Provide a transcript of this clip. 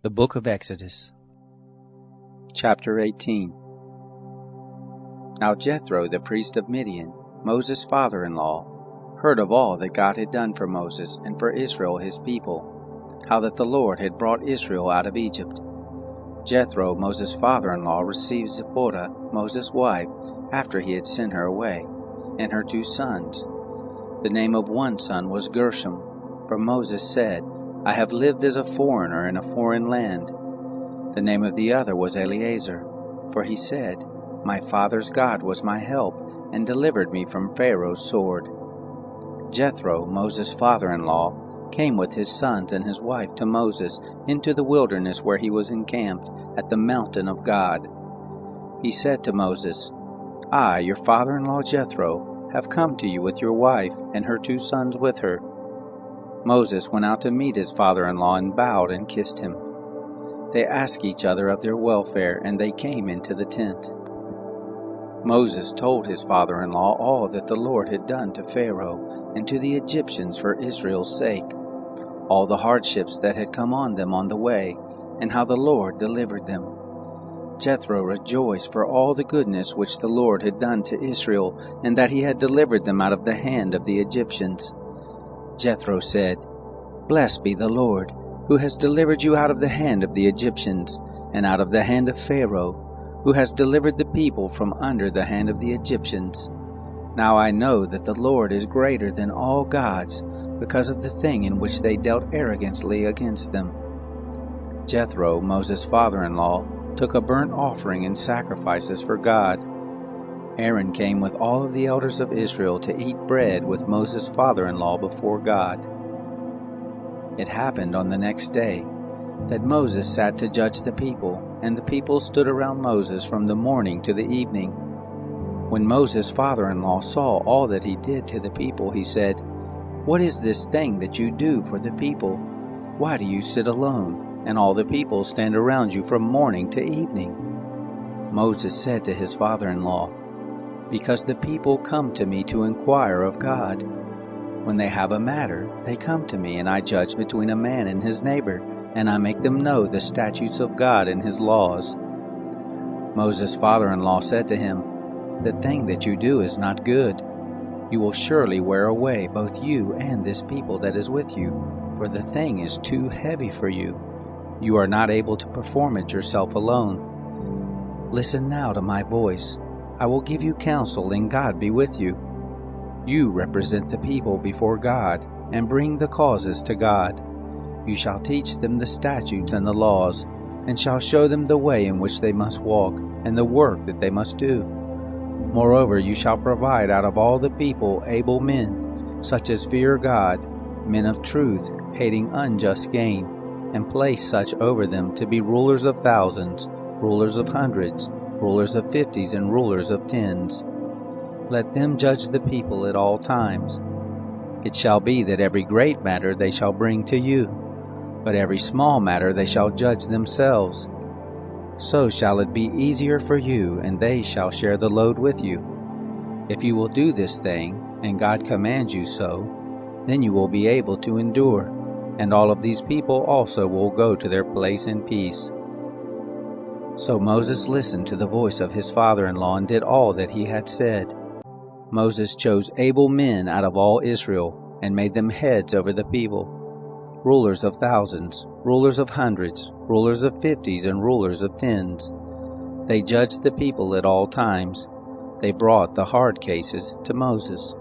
The Book of Exodus. Chapter 18. Now Jethro, the priest of Midian, Moses' father-in-law, heard of all that God had done for Moses and for Israel his people, how that the Lord had brought Israel out of Egypt. Jethro, Moses' father-in-law, received Zipporah, Moses' wife, after he had sent her away, and her 2 sons. The name of one son was Gershom, for Moses said, I have lived as a foreigner in a foreign land. The name of the other was Eleazar, for he said, My father's God was my help, and delivered me from Pharaoh's sword. Jethro, Moses' father-in-law, came with his sons and his wife to Moses into the wilderness where he was encamped at the mountain of God. He said to Moses, I, your father-in-law Jethro, have come to you with your wife and her 2 sons with her. Moses went out to meet his father-in-law and bowed and kissed him. They asked each other of their welfare, and they came into the tent. Moses told his father-in-law all that the Lord had done to Pharaoh and to the Egyptians for Israel's sake, all the hardships that had come on them on the way, and how the Lord delivered them. Jethro rejoiced for all the goodness which the Lord had done to Israel, and that he had delivered them out of the hand of the Egyptians. Jethro said, Blessed be the Lord, who has delivered you out of the hand of the Egyptians, and out of the hand of Pharaoh, who has delivered the people from under the hand of the Egyptians. Now I know that the Lord is greater than all gods, because of the thing in which they dealt arrogantly against them. Jethro, Moses' father-in-law, took a burnt offering and sacrifices for God. Aaron came with all of the elders of Israel to eat bread with Moses' father-in-law before God. It happened on the next day that Moses sat to judge the people, and the people stood around Moses from the morning to the evening. When Moses' father-in-law saw all that he did to the people, he said, What is this thing that you do for the people? Why do you sit alone, and all the people stand around you from morning to evening? Moses said to his father-in-law, Because the people come to me to inquire of God. When they have a matter, they come to me, and I judge between a man and his neighbor, and I make them know the statutes of God and his laws. Moses' father-in-law said to him, The thing that you do is not good. You will surely wear away both you and this people that is with you, for the thing is too heavy for you. You are not able to perform it yourself alone. Listen now to my voice. I will give you counsel, and God be with you. You represent the people before God, and bring the causes to God. You shall teach them the statutes and the laws, and shall show them the way in which they must walk, and the work that they must do. Moreover, you shall provide out of all the people able men, such as fear God, men of truth, hating unjust gain, and place such over them to be rulers of thousands, rulers of hundreds, rulers of 50s, and rulers of 10s. Let them judge the people at all times. It shall be that every great matter they shall bring to you, but every small matter they shall judge themselves. So shall it be easier for you, and they shall share the load with you. If you will do this thing, and God commands you so, then you will be able to endure, and all of these people also will go to their place in peace. So Moses listened to the voice of his father-in-law and did all that he had said. Moses chose able men out of all Israel, and made them heads over the people, rulers of thousands, rulers of hundreds, rulers of 50s, and rulers of 10s. They judged the people at all times. They brought the hard cases to Moses.